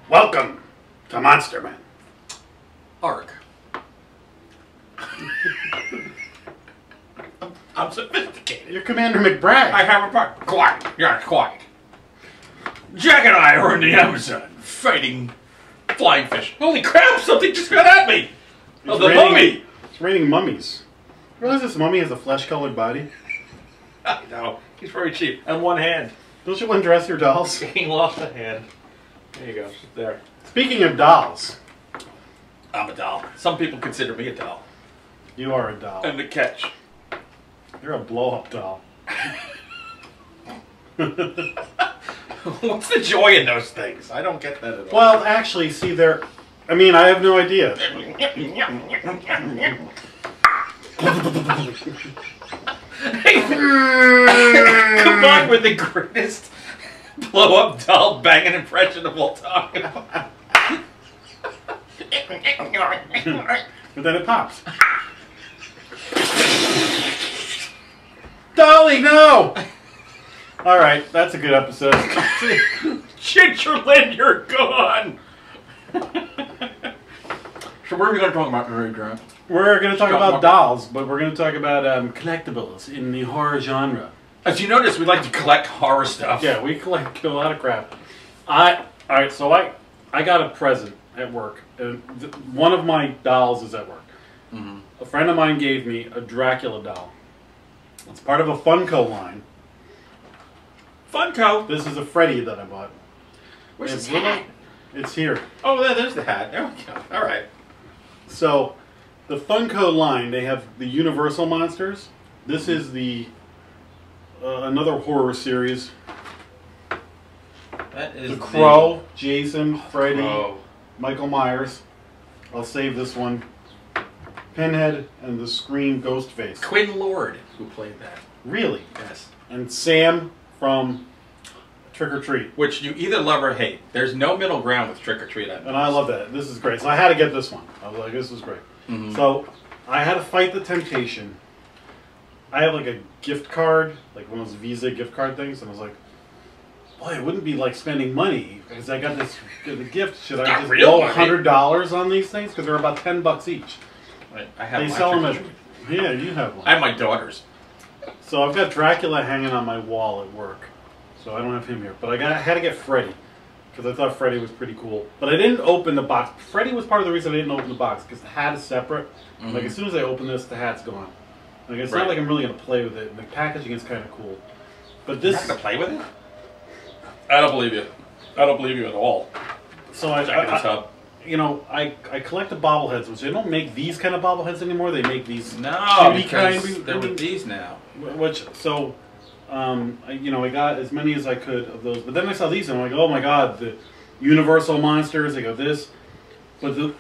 Welcome to Monster Man. Ark. I'm sophisticated. You're Commander McBride. I have a part. Quiet. Yeah, quiet. Jack and I are in the Amazon fighting flying fish. Holy crap, something just got at me. Oh, the mummy. It's raining mummies. You realize this mummy has a flesh-colored body? I know. He's very cheap. And one hand. Don't you undress your dolls? He lost a hand. There you go. There. Speaking of dolls. I'm a doll. Some people consider me a doll. You are a doll. And the catch. You're a blow-up doll. What's the joy in those things? I don't get that at all. Well, actually, see, they're... I mean, I have no idea. Combined with the greatest blow-up doll banging impression of all time. But then it pops. Dolly, no! Alright, that's a good episode. Gingerland, you're gone! So what are we going to talk about today, Grant? We're going to talk about dolls, but we're going to talk about collectibles in the horror genre. As you notice, we like to collect horror stuff. Yeah, we collect a lot of crap. Alright, so I got a present at work. One of my dolls is at work. Mm-hmm. A friend of mine gave me a Dracula doll. It's part of a Funko line. Funko? This is a Freddy that I bought. Where's his hat? It's here. Oh, there's the hat. There we go. All right. So, the Funko line, they have the Universal monsters. This is the another horror series. That is the Crow, Jason, Freddy, Crow. Michael Myers. I'll save this one. Pinhead and the Scream Ghostface. Quinn Lord, who played that. Really? Yes. And Sam from Trick or Treat. Which you either love or hate. There's no middle ground with Trick or Treat. And I love that. This is great. So I had to get this one. I was like, this is great. Mm-hmm. So I had to fight the temptation. I have like a gift card, like one of those Visa gift card things, and I was like, boy, it wouldn't be like spending money because I got this the gift. Should I just blow $100 on these things? Because they're about $10 each. I have they my sell them Trick at... or Treat. Yeah, you have one. I have my daughters. So I've got Dracula hanging on my wall at work. So I don't have him here. But I had to get Freddy. Because I thought Freddy was pretty cool. But I didn't open the box. Freddy was part of the reason I didn't open the box. Because the hat is separate. Mm-hmm. Like as soon as I open this, the hat's gone. Like it's not like I'm really going to play with it. The packaging is kind of cool. But this... You're not going to play with it? I don't believe you. I don't believe you at all. So you know, I collect the bobbleheads, which they don't make these kind of bobbleheads anymore. They make these because they're with these now. Which, so, you know, I got as many as I could of those. But then I saw these and I'm like, oh my god, the Universal monsters, they go this. But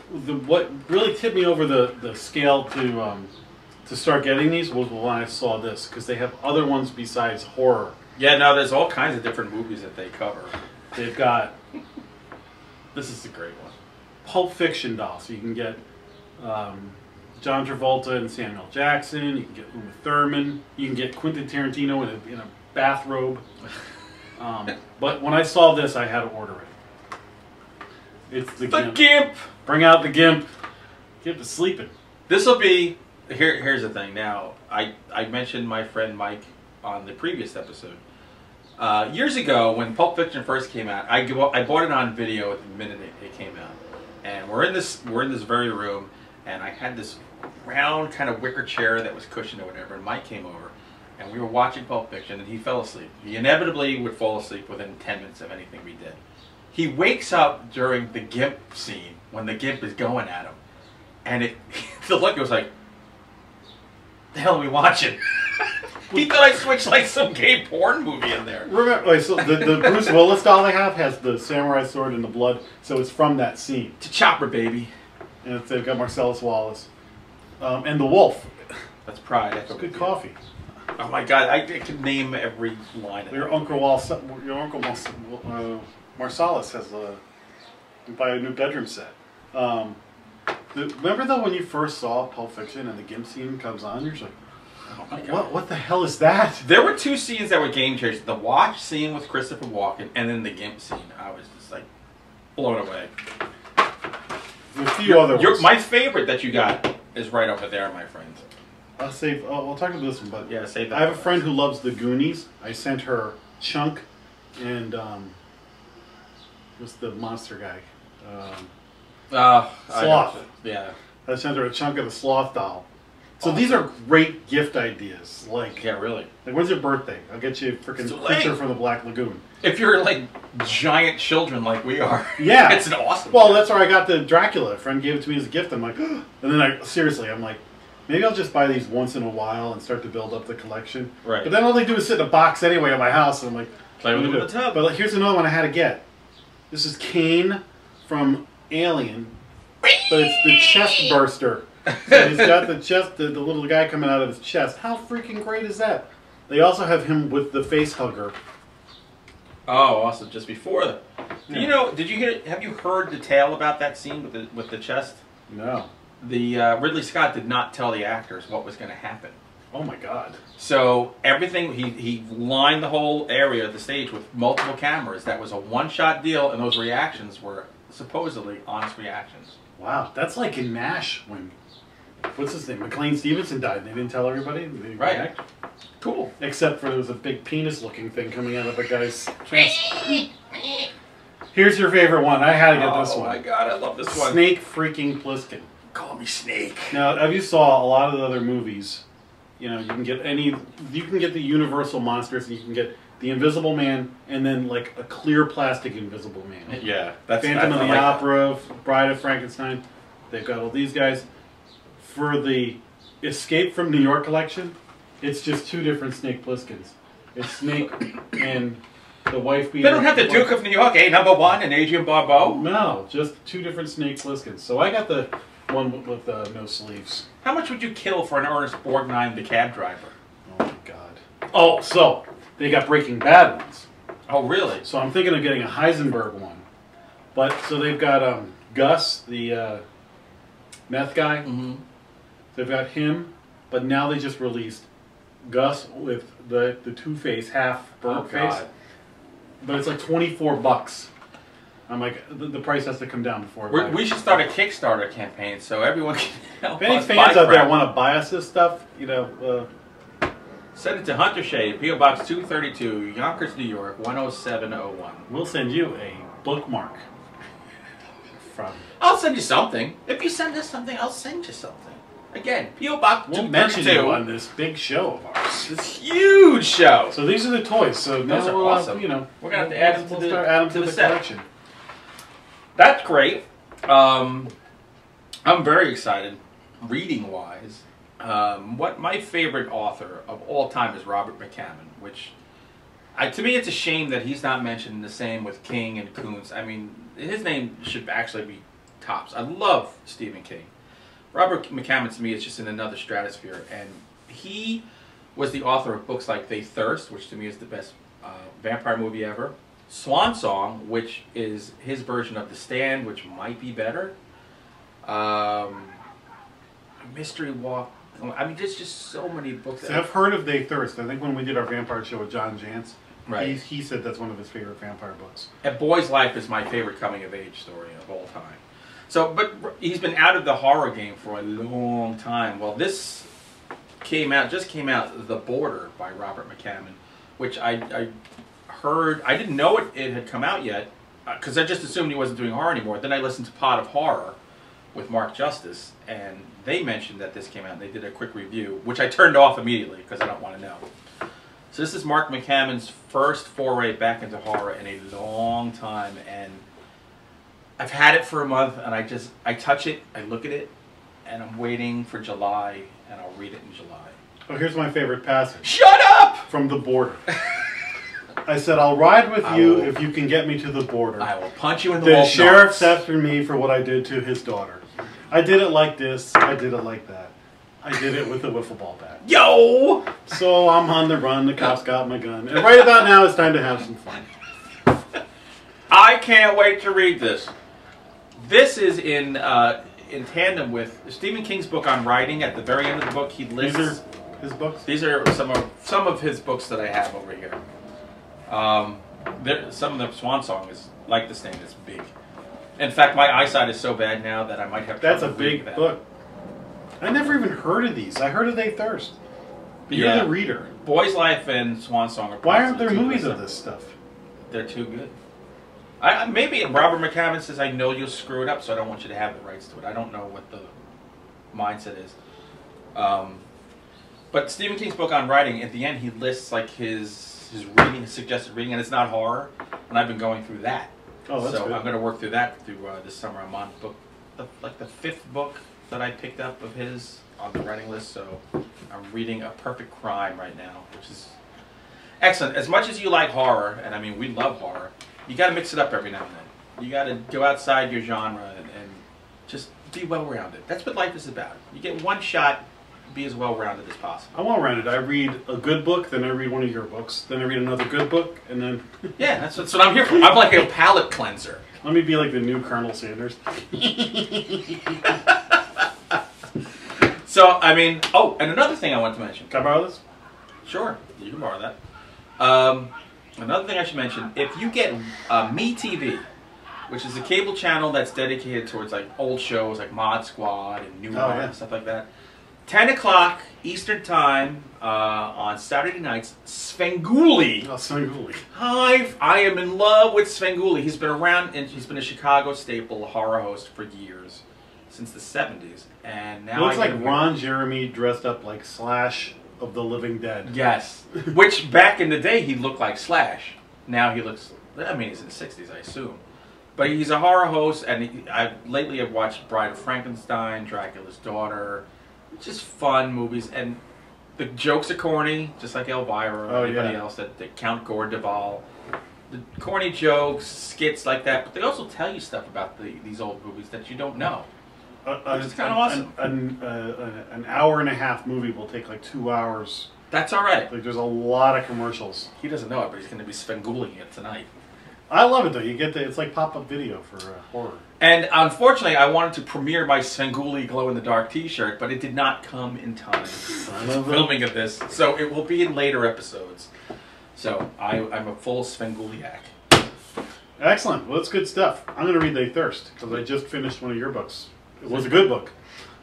what really tipped me over the scale to start getting these was when I saw this. Because they have other ones besides horror. Yeah, no, there's all kinds of different movies that they cover. They've got, this is a great one, Pulp Fiction doll. So you can get John Travolta and Samuel Jackson. You can get Uma Thurman. You can get Quentin Tarantino in a bathrobe. But when I saw this, I had to order it. It's the Gimp. Bring out the Gimp. Gimp is sleeping. This will be, here's the thing. Now, I mentioned my friend Mike on the previous episode. Years ago, when Pulp Fiction first came out, I bought it on video at the minute it came out, and we're in this very room, and I had this round kind of wicker chair that was cushioned or whatever, and Mike came over, and we were watching Pulp Fiction, and he fell asleep. He inevitably would fall asleep within 10 minutes of anything we did. He wakes up during the Gimp scene when the Gimp is going at him, and the look was like, the hell are we watching? He thought I switched like some gay porn movie in there. Remember, so the Bruce Willis doll they have has the samurai sword and the blood, so it's from that scene. It's a chopper, baby. And they've got Marcellus Wallace. And the wolf. That's Pride. That's good coffee. Oh my god, I could name every line of Your Uncle Marcellus has buy a new bedroom set. Remember though when you first saw Pulp Fiction and the Gimp scene comes on, you're just like, oh my god. What the hell is that? There were two scenes that were game changers. The watch scene with Christopher Walken and then the Gimp scene. I was just like, blown away. A few other ones. My favorite that you got is right over there, my friend. I'll save. We'll talk about this one, but yeah, save that. I have a friend who loves the Goonies. I sent her Chunk and what's the monster guy? Sloth. Yeah. I sent her a chunk of the Sloth doll. So these are great gift ideas. Like, yeah, really. Like, when's your birthday? I'll get you a freaking creature from the Black Lagoon. If you're like giant children like we are, yeah, it's an awesome. Well, that's where I got the Dracula. A friend gave it to me as a gift. I'm like, and then I'm like, maybe I'll just buy these once in a while and start to build up the collection. Right. But then all they do is sit in a box anyway at my house, and I'm like, play with them in the tub. But like, here's another one I had to get. This is Kane from Alien, but it's the chest burster. So he's got the chest, the little guy coming out of his chest. How freaking great is that? They also have him with the face hugger. Oh, awesome! Just before the, you know, have you heard the tale about that scene with the chest? No. The Ridley Scott did not tell the actors what was going to happen. Oh my God! So everything he lined the whole area of the stage with multiple cameras. That was a one-shot deal, and those reactions were supposedly honest reactions. Wow, that's like in MASH when what's his name? McLean Stevenson died. They didn't tell everybody. They right. Cool. Except for there was a big penis-looking thing coming out of a guy's chest. Here's your favorite one. I had to get this one. Oh my God, I love this one. Snake freaking Plissken. Call me Snake. Now, if you saw a lot of the other movies, you know, you can get the Universal monsters, and you can get the Invisible Man, and then like a clear plastic Invisible Man. Yeah, Phantom of the Opera, Bride of Frankenstein. They've got all these guys. For the Escape from New York collection, it's just two different Snake Plisskens. It's Snake and the wife beater. They don't have the Duke of New York, #1, and Adrian Barbeau? No, just two different Snake Plisskens. So I got the one with no sleeves. How much would you kill for an Ernest Borgnine, the cab driver? Oh my God. Oh, so they got Breaking Bad ones. Oh, really? So I'm thinking of getting a Heisenberg one. But, so they've got Gus, the meth guy. Mm-hmm. They've got him, but now they just released Gus with the Two-Face, half burnt face. But it's like $24. I'm like, the price has to come down before we should start a Kickstarter campaign so everyone can help. If any fans out there want to buy us this stuff, you know, send it to Hunter Shade, P.O. Box 232, Yonkers, New York 10701. We'll send you a bookmark. I'll send you something. If you send us something, I'll send you something. Again, P.O. Box 232. We'll mention you on this big show of ours. This huge show. So these are the toys. So now those are we'll, awesome. you know, we're gonna have to add them to the collection. That's great. I'm very excited, reading-wise. What my favorite author of all time is Robert McCammon, which, to me, it's a shame that he's not mentioned the same with King and Koontz. I mean, his name should actually be tops. I love Stephen King. Robert McCammon, to me, is just in another stratosphere, and he was the author of books like They Thirst, which to me is the best vampire movie ever. Swan Song, which is his version of The Stand, which might be better. Mystery Walk. I mean, there's just so many books. So I've heard of They Thirst. I think when we did our vampire show with John Jantz, right. he said that's one of his favorite vampire books. A Boy's Life is my favorite coming-of-age story of all time. So, but he's been out of the horror game for a long time. Well, this just came out, The Border by Robert McCammon, which I heard. I didn't know it had come out yet because I just assumed he wasn't doing horror anymore. Then I listened to Pod of Horror with Mark Justice, and they mentioned that this came out, and they did a quick review, which I turned off immediately because I don't want to know. So this is Mark McCammon's first foray back into horror in a long time, and I've had it for a month, and I touch it, I look at it, and I'm waiting for July, and I'll read it in July. Oh, here's my favorite passage. Shut up! From The Border. I said, I'll ride with you if you can get me to the border. I will punch you in the The sheriff's after me for what I did to his daughter. I did it like this, I did it like that. I did it with a wiffle ball bat. Yo! So I'm on the run, the cops got my gun. And right about now, it's time to have some fun. I can't wait to read this. This is in tandem with Stephen King's book on writing. At the very end of the book, he lists... These are his books? These are some of his books that I have over here. Some of the Swan Song is like The Stand, it's big. In fact, my eyesight is so bad now that I might have. That's a big book. I never even heard of these. I heard of They Thirst. But you're the reader. Boy's Life and Swan Song are. Why aren't there movies of this stuff? They're too good. Maybe Robert McCammon says, I know you'll screw it up, so I don't want you to have the rights to it. I don't know what the mindset is. But Stephen King's book on writing, at the end, he lists like his reading, his suggested reading, and it's not horror. And I've been going through that. Oh, that's good. I'm going to work through that through this summer. I'm on the 5th book that I picked up of his on the writing list. So I'm reading A Perfect Crime right now, which is excellent. As much as you like horror, and I mean, we love horror, you got to mix it up every now and then. You got to go outside your genre and just be well-rounded. That's what life is about. You get one shot, be as well-rounded as possible. I'm well-rounded. I read a good book, then I read one of your books, then I read another good book, and then... Yeah, that's what I'm here for. I'm like a palate cleanser. Let me be like the new Colonel Sanders. So, I mean... Oh, and another thing I wanted to mention. Can I borrow this? Sure, you can borrow that. Another thing I should mention, if you get MeTV, which is a cable channel that's dedicated towards like old shows like Mod Squad and New Line and stuff like that, 10 o'clock Eastern Time on Saturday nights, Svengoolie. Oh, Svengoolie. I am in love with Svengoolie. He's been around, and he's been a Chicago staple, a horror host for years, since the 70s. And now it looks like Ron Jeremy dressed up like Slash of the Living Dead. Yes. Which, back in the day, he looked like Slash. Now he looks, I mean, he's in the 60s, I assume. But he's a horror host, and lately I've watched Bride of Frankenstein, Dracula's Daughter, just fun movies. And the jokes are corny, just like Elvira or anybody else, that Count Gordeval. The corny jokes, skits like that, but they also tell you stuff about these old movies that you don't know. It's kind of awesome. An hour and a half movie will take like 2 hours. That's all right. Like there's a lot of commercials. He doesn't know it, but he's going to be Svengooling it tonight. I love it though. You get it's like pop-up video for horror. And unfortunately, I wanted to premiere my Svengoolie glow-in-the-dark T-shirt, but it did not come in time for the filming of this, so it will be in later episodes. So I'm a full Svengoolie-ack. Excellent. Well, that's good stuff. I'm going to read They Thirst because I just finished one of your books. It was a good book.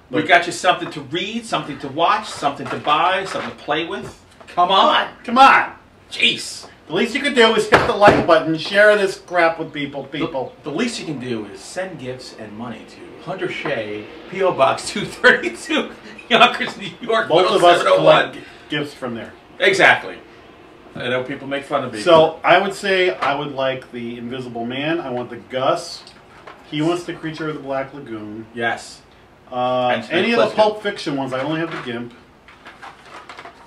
We got you something to read, something to watch, something to buy, something to play with. Come on. Come on. Jeez. The least you can do is hit the like button, share this crap with people. The least you can do is send gifts and money to Hunter Shea, P.O. Box 232, Yonkers, New York, Both of us collect gifts from there. Exactly. I know people make fun of me. So I would say I would like the Invisible Man. I want the Gus. He wants the Creature of the Black Lagoon. Yes. Any of the Pulp Fiction ones. I only have the Gimp.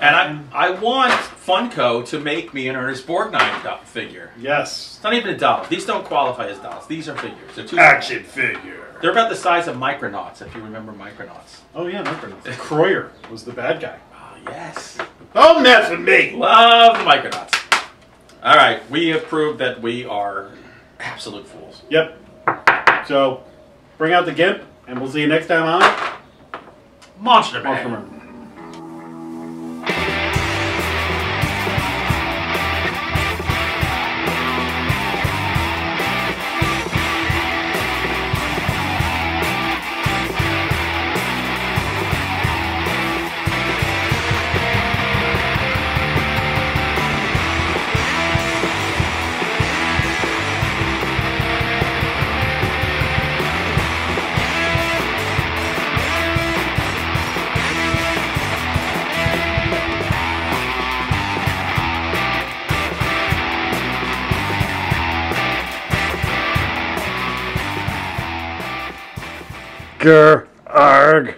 And I want Funko to make me an Ernest Borgnine figure. Yes. It's not even a doll. These don't qualify as dolls. These are figures. They're two action figure. They're about the size of Micronauts, if you remember Micronauts. Oh yeah, Micronauts. Kroyer was the bad guy. Oh yes. Don't mess with me. Love the Micronauts. All right, we have proved that we are absolute fools. Yep. So, bring out the Gimp, and we'll see you next time on Monster Man. Grr, arg.